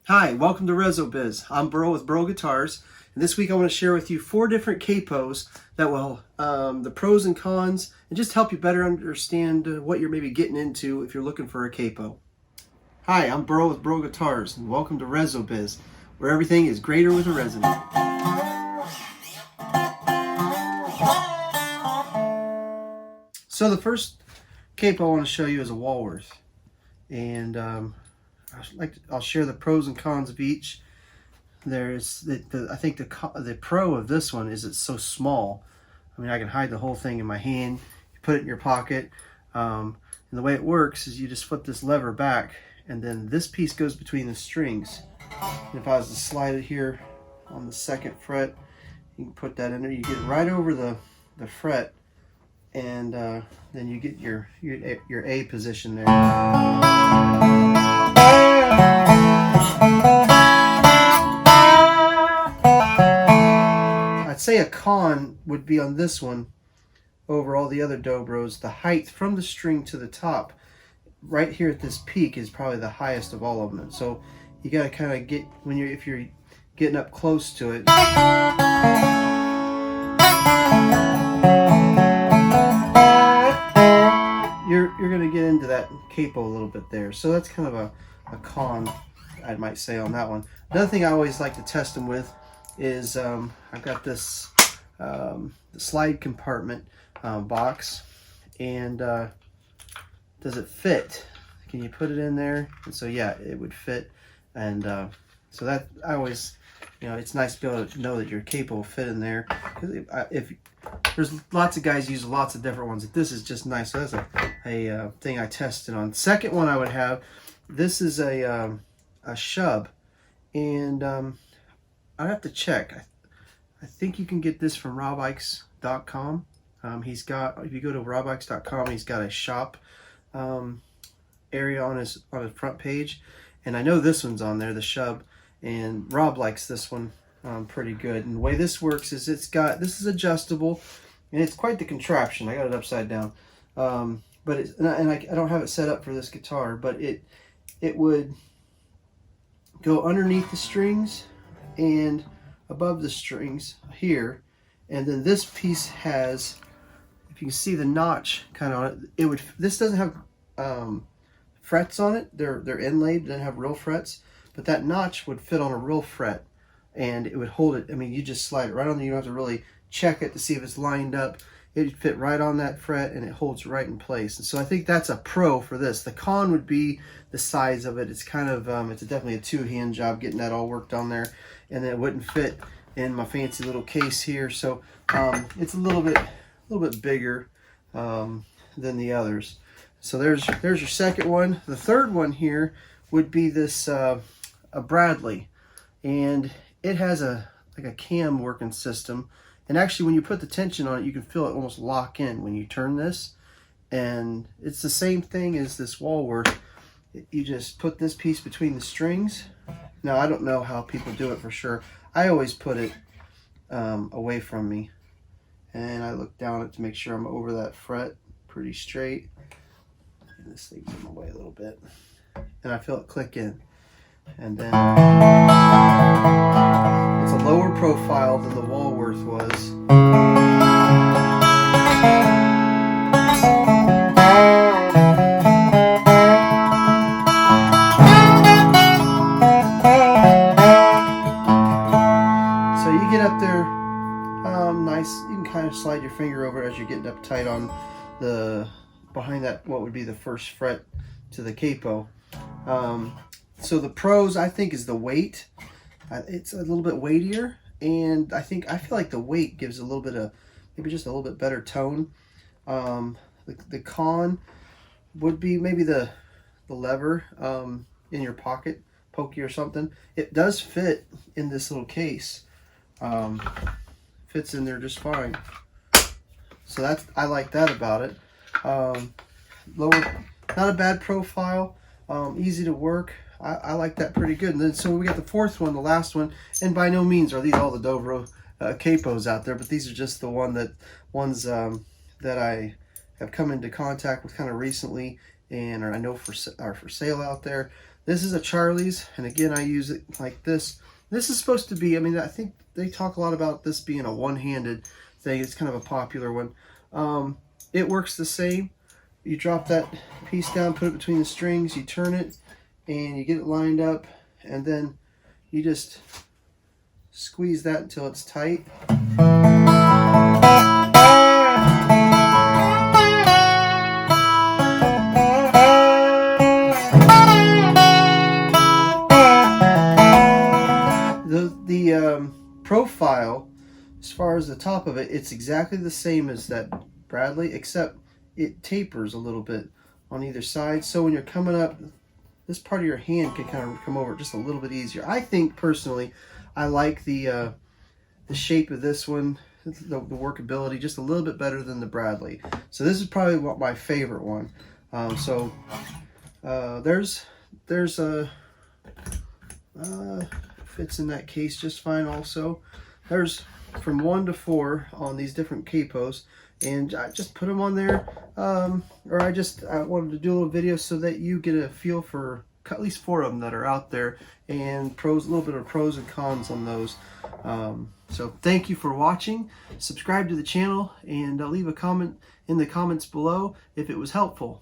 Hi, welcome to Reso Biz. I'm Byrl with Byrl Guitars, and this week I want to share with you 4 different capos that will, the pros and cons, and just help you better understand what you're maybe getting into if you're looking for a capo. Hi, I'm Byrl with Byrl Guitars, and welcome to Reso Biz, where everything is greater with a resonant. So the first capo I want to show you is a Walworth, and I'll share the pros and cons of each. There's I think the pro of this one is it's so small. I mean, I can hide the whole thing in my hand. You put it in your pocket, and the way it works is you just flip this lever back, and then this piece goes between the strings. And if I was to slide it here on the 2nd fret, you can put that in there. You get it right over the fret, and then you get your A position there. I'd say a con would be on this one over all the other dobros. The height from the string to the top, right here at this peak, is probably the highest of all of them. So you got to kind of get, if you're getting up close to it, you're going to get into that capo a little bit there. So that's kind of a con, I might say, on that one. Another thing I always like to test them with is I've got this the slide compartment box, and does it fit? Can you put it in there? And so yeah, it would fit, and so that I always, it's nice to be able to know that your capo will fit in there. If there's lots of guys use lots of different ones, this is just nice. So that's a thing I tested on. Second one I would have, this is a Shubb, and I'd have to check. I think you can get this from robikes.com. He's got, if you go to robikes.com, he's got a shop area on his front page, and I know this one's on there, the Shubb, and Rob likes this one pretty good. And the way this works is this is adjustable, and it's quite the contraption. I got it upside down, but I don't have it set up for this guitar, but it would go underneath the strings and above the strings here, and then this piece has, if you can see the notch kind of on it, this doesn't have frets on it. They're inlaid, it doesn't have real frets, but that notch would fit on a real fret, and it would hold it. I mean, you just slide it right on there. You don't have to really check it to see if it's lined up. It would fit right on that fret, and it holds right in place. And so I think that's a pro for this. The con would be the size of it. It's kind of it's definitely a 2-hand job getting that all worked on there, and then it wouldn't fit in my fancy little case here. So it's a little bit bigger than the others. So there's your second one. The third one here would be this a Bradley, and it has like a cam working system. And actually, when you put the tension on it, you can feel it almost lock in when you turn this. And it's the same thing as this Walworth. You just put this piece between the strings. Now, I don't know how people do it for sure. I always put it away from me, and I look down it to make sure I'm over that fret pretty straight. And this thing's in my way a little bit, and I feel it click in. And then it's a lower profile than the Walworth was. So you get up there nice. You can kind of slide your finger over it as you're getting up tight on behind that, what would be the first fret to the capo. So the pros, I think, is the weight. It's a little bit weightier, and I feel like the weight gives a little bit of, maybe just a little bit better tone. The con would be maybe the lever in your pocket, pokey or something. It does fit in this little case. Fits in there just fine. So I like that about it. Lower, not a bad profile, easy to work. I like that pretty good. And then so we got the fourth one, the last one, and by no means are these all the dobro capos out there, but these are just the ones that I have come into contact with kind of recently, and I know are for sale out there. This is a Charli's, and again, I use it like this. This is supposed to be, I mean, I think they talk a lot about this being a one-handed thing. It's kind of a popular one. It works the same. You drop that piece down, put it between the strings, you turn it, and you get it lined up, and then you just squeeze that until it's tight. The profile, as far as the top of it, it's exactly the same as that Bradley, except it tapers a little bit on either side. So when you're coming up, this part of your hand can kind of come over just a little bit easier. I think personally, I like the shape of this one, the workability, just a little bit better than the Bradley. So this is probably my favorite one. There's a fits in that case just fine. Also, there's from 1 to 4 on these different capos, and I just put them on there, or I wanted to do a little video so that you get a feel for at least 4 of them that are out there, and a little bit of pros and cons on those. So thank you for watching. Subscribe to the channel, and leave a comment in the comments below if it was helpful.